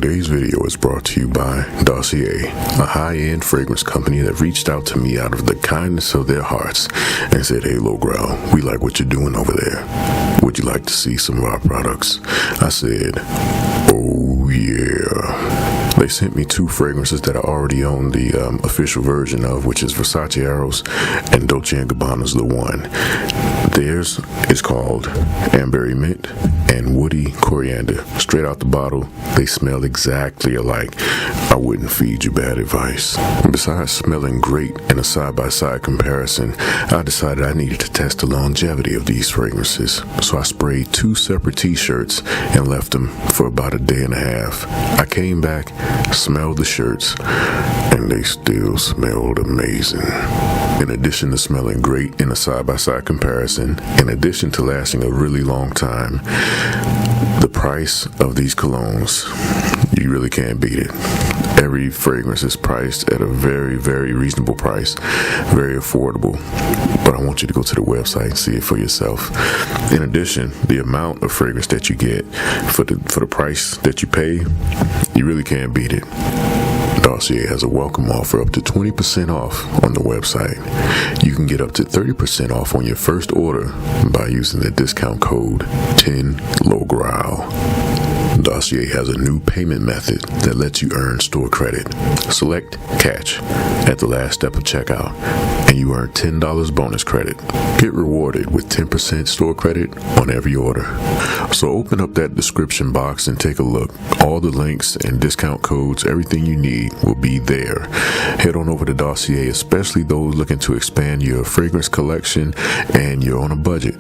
Today's video is brought to you by Dossier, a high-end fragrance company that reached out to me out of the kindness of their hearts and said, "Hey, Low Growl, we like what you're doing over there. Would you like to see some of our products?" I said, "Oh yeah." They sent me two fragrances that I already own the official version of, which is Versace Eros and Dolce & Gabbana's The One. Theirs is called Amberry Mint and Woody Coriander. Straight out the bottle, they smell exactly alike. I wouldn't feed you bad advice. Besides smelling great in a side-by-side comparison, I decided I needed to test the longevity of these fragrances. So I sprayed two separate t-shirts and left them for about a day and a half. I came back, smelled the shirts, and they still smelled amazing. In addition to smelling great in a side-by-side comparison, in addition to lasting a really long time, the price of these colognes, you really can't beat it. Every fragrance is priced at a very, very reasonable price, very affordable. But I want you to go to the website and see it for yourself. In addition, the amount of fragrance that you get for the price that you pay, you really can't beat it. Dossier has a welcome offer up to 20% off on the website. You can get up to 30% off on your first order by using the discount code 10LOWGROWL. Dossier has a new payment method that lets you earn store credit. Select Catch at the last step of checkout, and you earn $10 bonus credit. Get rewarded with 10% store credit on every order. So open up that description box and take a look. All the links and discount codes, everything you need will be there. Head on over to Dossier, especially those looking to expand your fragrance collection and you're on a budget.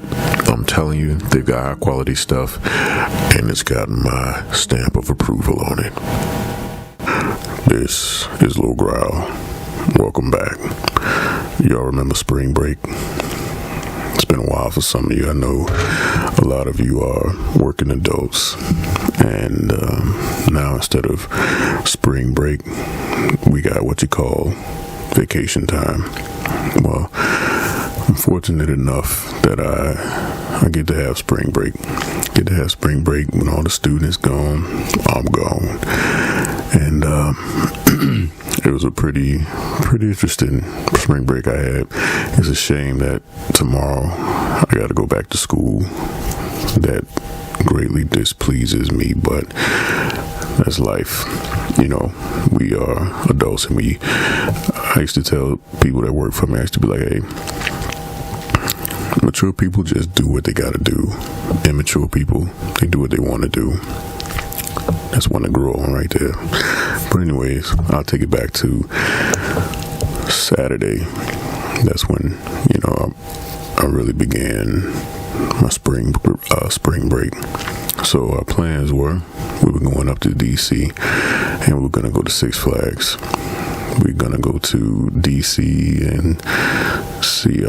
I'm telling you, they've got high quality stuff, and it's got my stamp of approval on it. This is Low Growl. Welcome back. Y'all remember spring break? It's been a while for some of you. I know a lot of you are working adults, and now instead of spring break, we got what you call vacation time. Well, I'm fortunate enough that I get to have spring break. Get to have spring break when all the students gone. I'm gone, and it was a pretty interesting spring break I had. It's a shame that tomorrow I got to go back to school. That greatly displeases me, but that's life. You know, we are adults, and I used to tell people that work for me, I used to be like, hey, mature people just do what they gotta do. Immature people, they do what they want to do. That's one to grow on right there. But anyways, I'll take it back to Saturday. That's when, I really began my spring break. So our plans were, we were going up to DC, and we were gonna go to Six Flags. We're gonna go to DC and see.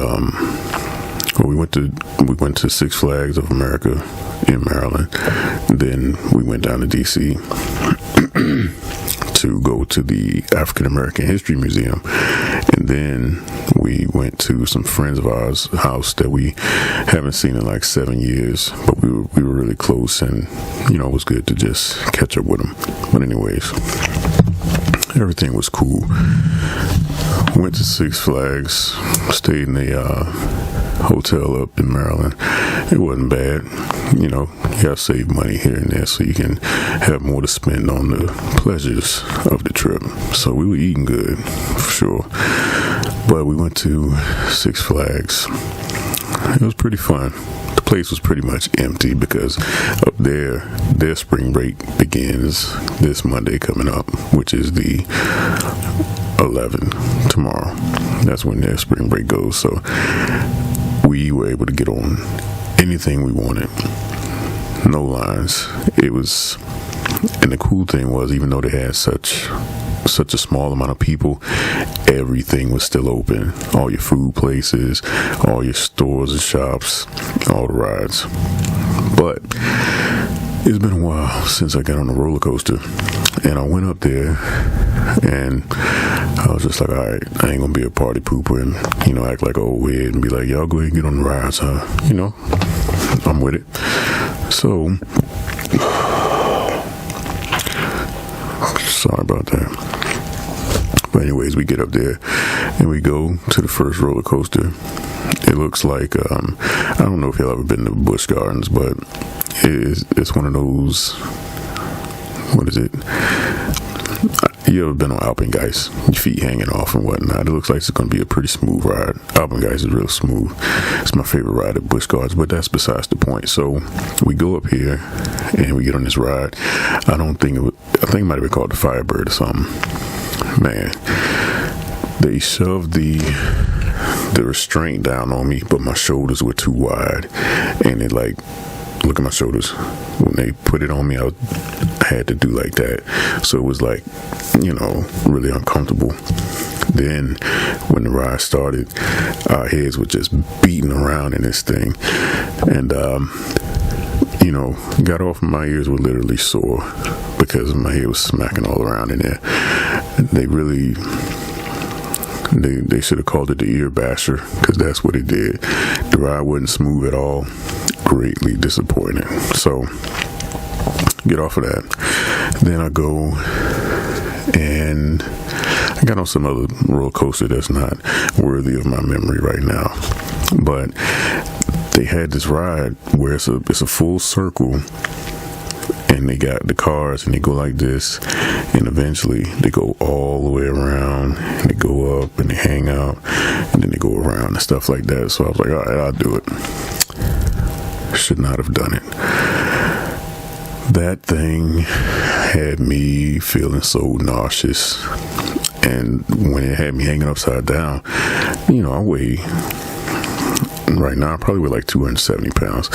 We went to Six Flags of America in Maryland. Then we went down to DC to go to the African American History Museum, and then we went to some friends of ours' house that we haven't seen in like 7 years, but we were really close, and it was good to just catch up with them. But anyways, everything was cool. Went to Six Flags, stayed in a hotel up in Maryland. It wasn't bad. You gotta save money here and there so you can have more to spend on the pleasures of the trip. So we were eating good, for sure. But we went to Six Flags. It was pretty fun. The place was pretty much empty because up there, their spring break begins this Monday coming up, which is the 11th, tomorrow. That's when their spring break goes. So we were able to get on anything we wanted. No lines. And the cool thing was, even though they had such a small amount of people, everything was still open. All your food places, all your stores and shops, all the rides. But it's been a while since I got on a roller coaster, and I went up there, and I was just like, all right, I ain't gonna be a party pooper and act like old head and be like, y'all go ahead and get on the rides, huh? I'm with it. So But anyways, we get up there and we go to the first roller coaster. It looks like, I don't know if y'all ever been to Busch Gardens, but it's one of those, what is it? You ever been on Alpengeist? Your feet hanging off and whatnot. It looks like it's going to be a pretty smooth ride. Alpengeist is real smooth. It's my favorite ride at Busch Gardens, but that's besides the point. So we go up here and we get on this ride. I think it might have been called the Firebird or something. Man, they shoved the restraint down on me, but my shoulders were too wide, and it like, look at my shoulders. When they put it on me, I had to do like that. So it was like, really uncomfortable. Then when the ride started, our heads were just beating around in this thing. And, got off and my ears were literally sore because my head was smacking all around in there. They really, they should have called it the ear basher, because that's what it did. The ride wasn't smooth at all. Greatly disappointing. So get off of that. Then I go and I got on some other roller coaster that's not worthy of my memory right now, but they had this ride where it's a full circle, and they got the cars and they go like this, and eventually they go all the way around and they go up and they hang out and then they go around and stuff like that. So I was like, all right, I'll do it. Should not have done it. That thing had me feeling so nauseous, and when it had me hanging upside down, I weigh, right now I probably weigh like 270 pounds.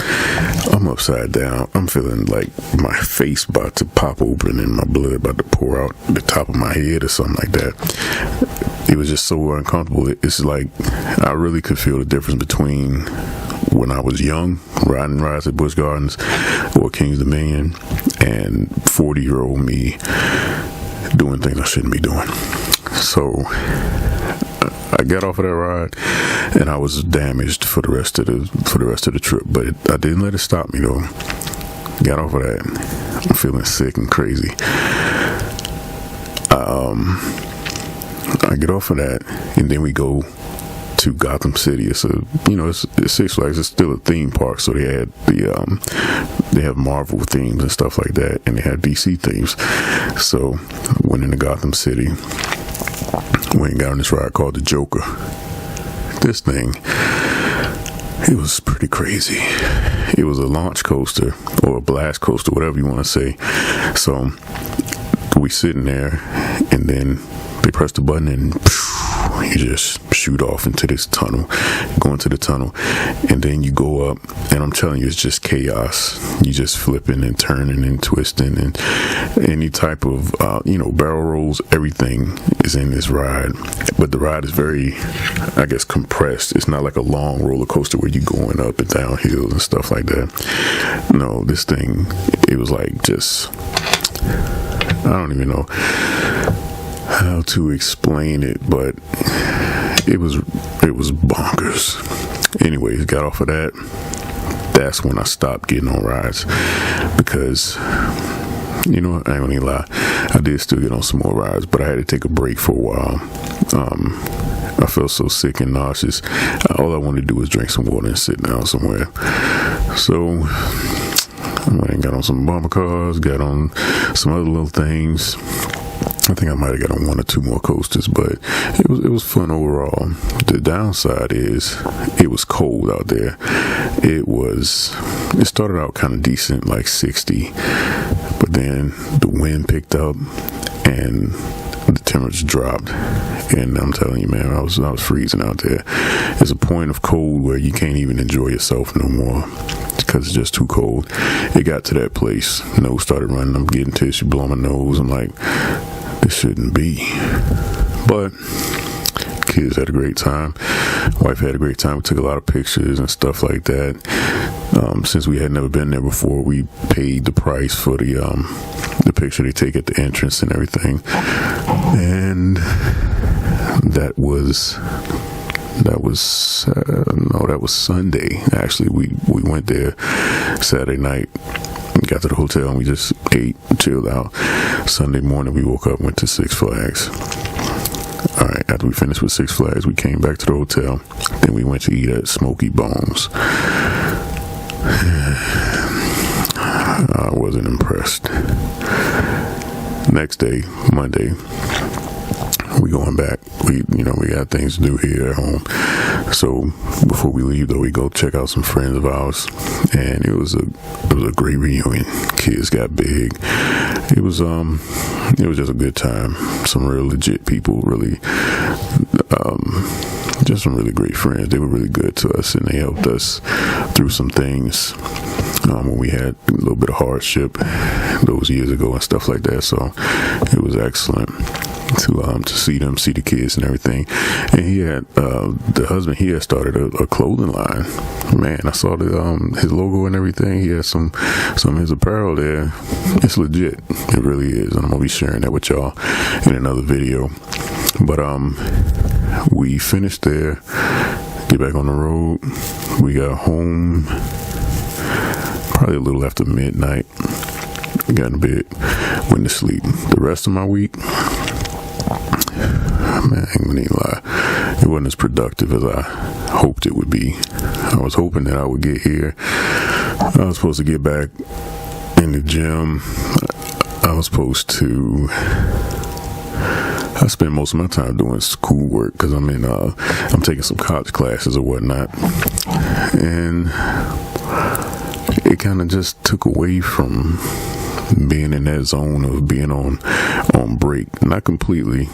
I'm upside down. I'm feeling like my face about to pop open and my blood about to pour out the top of my head or something like that. It was just so uncomfortable. It's like I really could feel the difference between when I was young, riding rides at Busch Gardens or King's Dominion, and 40-year-old me doing things I shouldn't be doing. So I got off of that ride and I was damaged for the rest of the trip, but I didn't let it stop me though. Got off of that. I'm feeling sick and crazy. I get off of that, and then we go to Gotham City. It's Six Flags. It's still a theme park, so they had they have Marvel themes and stuff like that, and they had DC themes. So went into Gotham City, went and got on this ride called the Joker. This thing, it was pretty crazy. It was a launch coaster or a blast coaster, whatever you want to say. So we sitting there, and then they press the button and you just shoot off into this tunnel, go into the tunnel, and then you go up, and I'm telling you, it's just chaos. You just flipping and turning and twisting, and any type of barrel rolls, everything is in this ride. But the ride is very, I guess, compressed. It's not like a long roller coaster where you going up and down hills and stuff like that. No, this thing, it was like just, I don't even know how to explain it, but it was bonkers. Anyways, got off of that. That's when I stopped getting on rides, because I ain't gonna lie, I did still get on some more rides, but I had to take a break for a while. I felt so sick and nauseous. All I wanted to do was drink some water and sit down somewhere. So I went and got on some bumper cars, got on some other little things. I think I might have got on one or two more coasters, but it was fun overall. The downside is it was cold out there. It started out kind of decent, like 60, but then the wind picked up and the temperature dropped, and I'm telling you, man, I was freezing out there. There's a point of cold where you can't even enjoy yourself no more because it's just too cold. It got to that place, nose started running, I'm getting tissue, blowing my nose. I'm like, this shouldn't be. But kids had a great time. Wife had a great time. We took a lot of pictures and stuff like that. Since we had never been there before, we paid the price for the picture they take at the entrance and everything. And that was Sunday. Actually, we went there Saturday night. Got to the hotel and we just ate, chilled out. Sunday morning we woke up and went to Six Flags. after we finished with Six Flags, we came back to the hotel. Then we went to eat at Smoky Bones. I wasn't impressed. Next day, Monday, we going back. We got things to do here at home. So before we leave, though, we go check out some friends of ours, and it was a great reunion. Kids got big. It was just a good time. Some real legit people, really, just some really great friends. They were really good to us, and they helped us through some things when we had a little bit of hardship those years ago and stuff like that. So it was excellent to see them, see the kids and everything. And he had the husband, he had started a clothing line. Man, I saw his logo and everything. He had some of his apparel there. It's legit. It really is. And I'm gonna be sharing that with y'all in another video. But we finished there, get back on the road. We got home probably a little after midnight. We got in bed, went to sleep. The rest of my week, man, I ain't gonna lie, it wasn't as productive as I hoped it would be. I was hoping that I would get here. I was supposed to get back in the gym. I spend most of my time doing schoolwork because I'm taking some college classes or whatnot, and it kind of just took away from being in that zone of being on break. Not completely.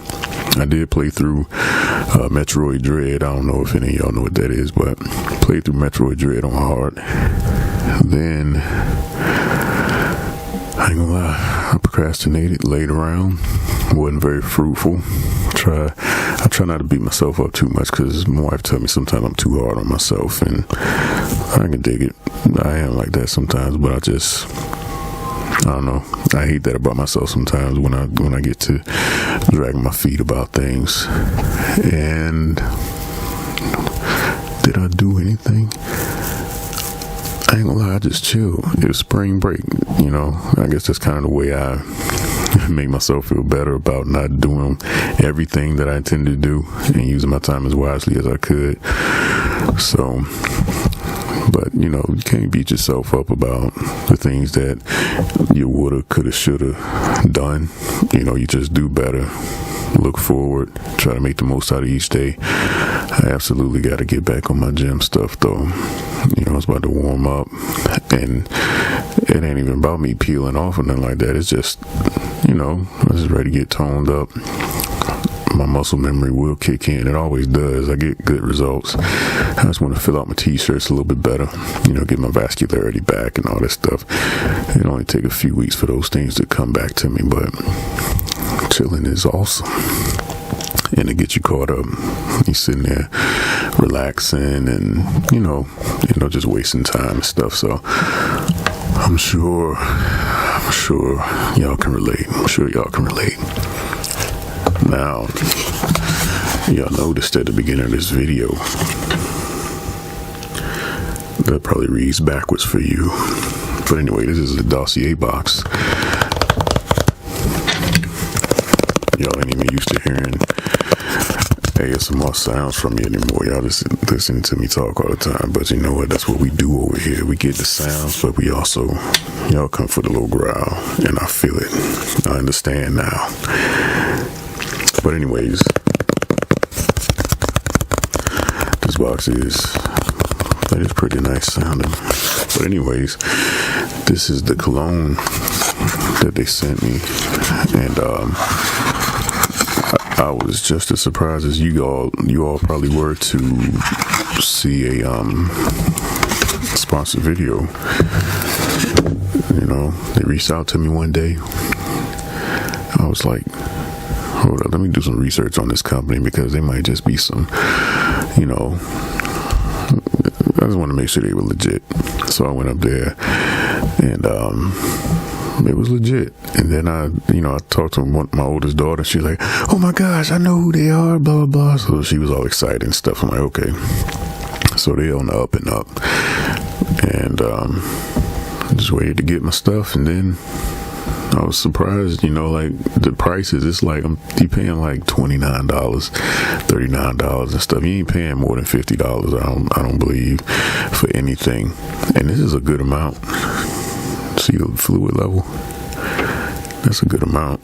I did play through Metroid Dread. I don't know if any of y'all know what that is, but played through Metroid Dread on hard. Then I ain't gonna lie, I procrastinated, laid around, wasn't very fruitful. I try not to beat myself up too much because my wife tells me sometimes I'm too hard on myself, and I can dig it. I am like that sometimes, but I don't know. I hate that about myself sometimes when I get to dragging my feet about things. And did I do anything? I ain't gonna lie, I just chilled. It was spring break, I guess that's kind of the way I make myself feel better about not doing everything that I intended to do and using my time as wisely as I could. So, but you can't beat yourself up about the things that you woulda, coulda, shoulda done. You just do better. Look forward, try to make the most out of each day. I absolutely got to get back on my gym stuff though. It's about to warm up, and it ain't even about me peeling off or nothing like that. It's just, I'm just ready to get toned up. My muscle memory will kick in. It always does. I get good results. I just want to fill out my t-shirts a little bit better, get my vascularity back and all that stuff. It only take a few weeks for those things to come back to me, but chilling is awesome. And to get you caught up, you sitting there relaxing and just wasting time and stuff. So I'm sure y'all can relate. Now, y'all noticed at the beginning of this video that probably reads backwards for you, but anyway, this is a Dossier box. Y'all ain't even used to hearing ASMR sounds from me anymore. Y'all just listening to me talk all the time, but you know what? That's what we do over here. We get the sounds, but we also, y'all come for the low growl, and I feel it. I understand now. But anyways, this box is pretty nice sounding. But anyways, this is the cologne that they sent me, and I was just as surprised as you all probably were to see a sponsored video. They reached out to me one day. I was like, hold up, let me do some research on this company because they might just be some, I just want to make sure they were legit. So I went up there, and it was legit. And then I talked to my oldest daughter. She's like, oh my gosh, I know who they are, blah, blah, blah. So she was all excited and stuff. I'm like, okay. So they on the up and up. And I just waited to get my stuff, and then I was surprised, like the prices. It's like you paying like $29, $39 and stuff. You ain't paying more than $50. I don't believe for anything. And this is a good amount. See the fluid level? That's a good amount.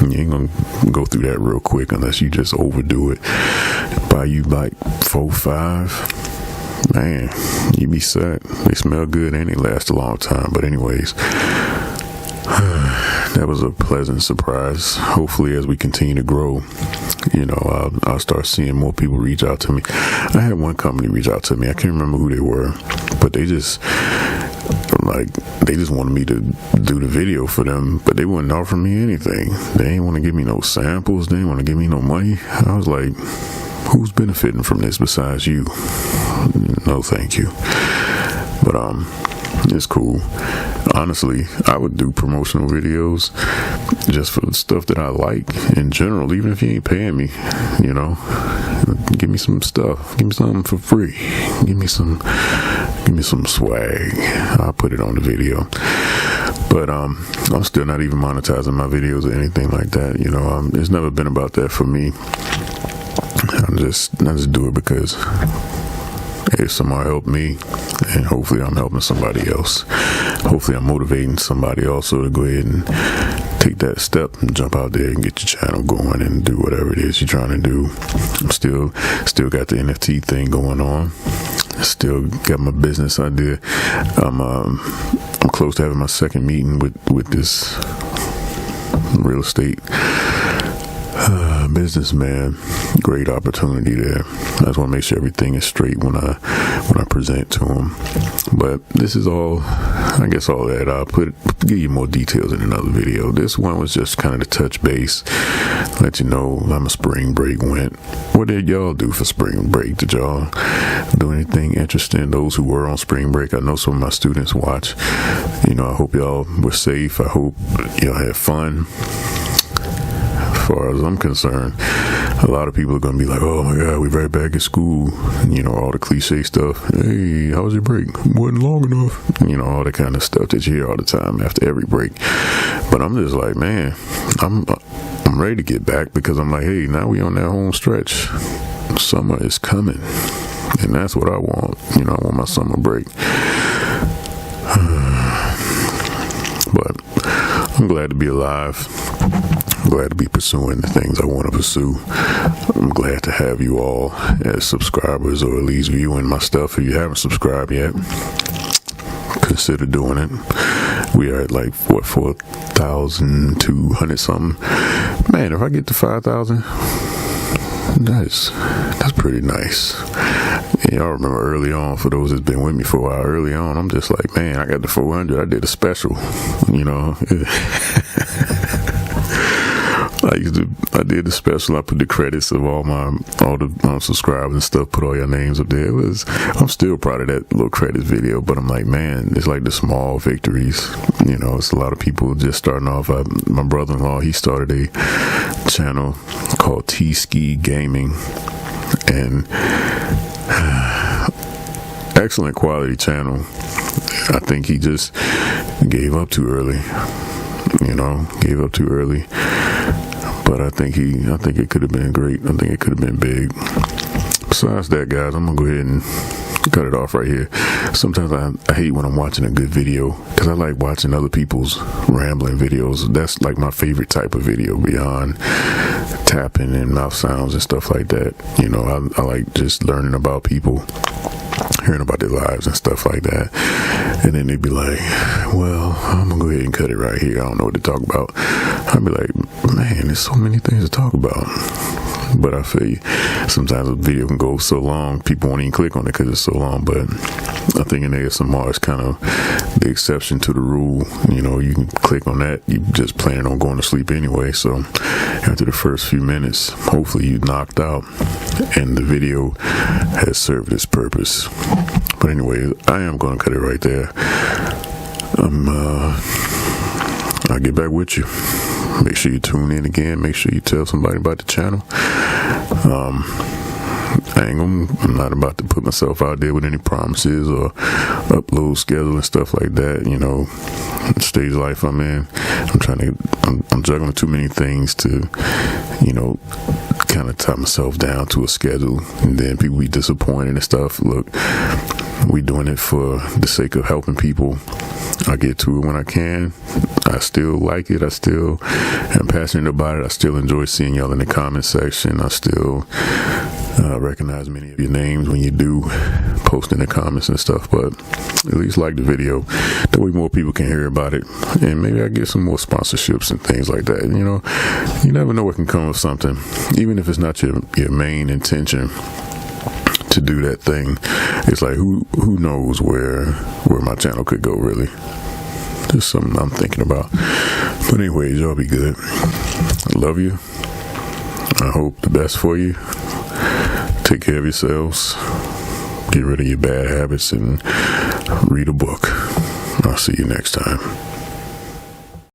You ain't gonna go through that real quick unless you just overdo it. Buy you like 4, 5. Man, you be set. They smell good and they last a long time. But anyways, that was a pleasant surprise. Hopefully, as we continue to grow, I'll start seeing more people reach out to me. I had one company reach out to me. I can't remember who they were, but they just wanted me to do the video for them, but they wouldn't offer me anything. They didn't want to give me no samples. They didn't want to give me no money. I was like, who's benefiting from this besides you? No, thank you. But it's cool. Honestly, I would do promotional videos just for the stuff that I like in general, even if you ain't paying me, give me some stuff, give me something for free, give me some swag. I'll put it on the video. But I'm still not even monetizing my videos or anything like that. It's never been about that for me. I just do it because if somebody helped me, and hopefully I'm helping somebody else. Hopefully I'm motivating somebody also to go ahead and take that step and jump out there and get your channel going and do whatever it is you're trying to do. I'm still got the NFT thing going on. Still got my business idea. I'm close to having my second meeting with this real estate businessman. Great opportunity there. I just want to make sure everything is straight when I present to him. But this is all, I guess, all that. I'll give you more details in another video. This one was just kind of the touch base, let you know how my spring break went. What did y'all do for spring break? Did y'all do anything interesting? Those who were on spring break, I know some of my students watch. I hope y'all were safe. I hope y'all had fun. As far as I'm concerned, a lot of people are going to be like, oh my God, we're right back at school. All the cliche stuff. Hey, how was your break? Wasn't long enough. All that kind of stuff that you hear all the time after every break. But I'm just like, man, I'm ready to get back because I'm like, hey, now we on that home stretch. Summer is coming. And that's what I want. I want my summer break. But I'm glad to be alive. I'm glad to be pursuing the things I want to pursue. I'm glad to have you all as subscribers, or at least viewing my stuff. If you haven't subscribed yet, consider doing it. We are at like 4,200 something. Man, if I get to 5,000, that's pretty nice. Y'all remember early on, for those that's been with me for a while, early on, I'm just like, man, I got the 400. I did a special, I did the special. I put the credits of all the subscribers and stuff, put all your names up there. I'm still proud of that little credits video, but I'm like, man, it's like the small victories. It's a lot of people just starting off. My brother-in-law, he started a channel called T-Ski Gaming, and excellent quality channel. I think he just gave up too early. But I think it could have been great. I think it could have been big. Besides that, guys, I'm gonna go ahead and cut it off right here. Sometimes I hate when I'm watching a good video, because I like watching other people's rambling videos. That's like my favorite type of video, beyond tapping and mouth sounds and stuff like that. I like just learning about people, hearing about their lives and stuff like that. And then they'd be like, well, I'm gonna go ahead and cut it right here. I don't know what to talk about. I'd be like, man, there's so many things to talk about. But I feel you, sometimes a video can go so long, people won't even click on it because it's so long. But I think in ASMR, it's kind of the exception to the rule. You can click on that, you just planning on going to sleep anyway. So after the first few minutes, hopefully you knocked out and the video has served its purpose. But anyway, I am going to cut it right there. I'll get back with you. Make sure you tune in again. Make sure you tell somebody about the channel. I'm not about to put myself out there with any promises or upload schedule and stuff like that. The stage of life I'm in, I'm juggling too many things to, kind of tie myself down to a schedule, and then people be disappointed and stuff. Look, we doing it for the sake of helping people. I get to it when I can. I still like it. I still am passionate about it. I still enjoy seeing y'all in the comment section. I still recognize many of your names when you do post in the comments and stuff, but at least like the video. That way more people can hear about it, and maybe I get some more sponsorships and things like that. You never know what can come of something, even if it's not your main intention to do that thing. It's like who knows where my channel could go, really. Just something I'm thinking about. But anyways, y'all be good. I love you. I hope the best for you. Take care of yourselves. Get rid of your bad habits and read a book. I'll see you next time.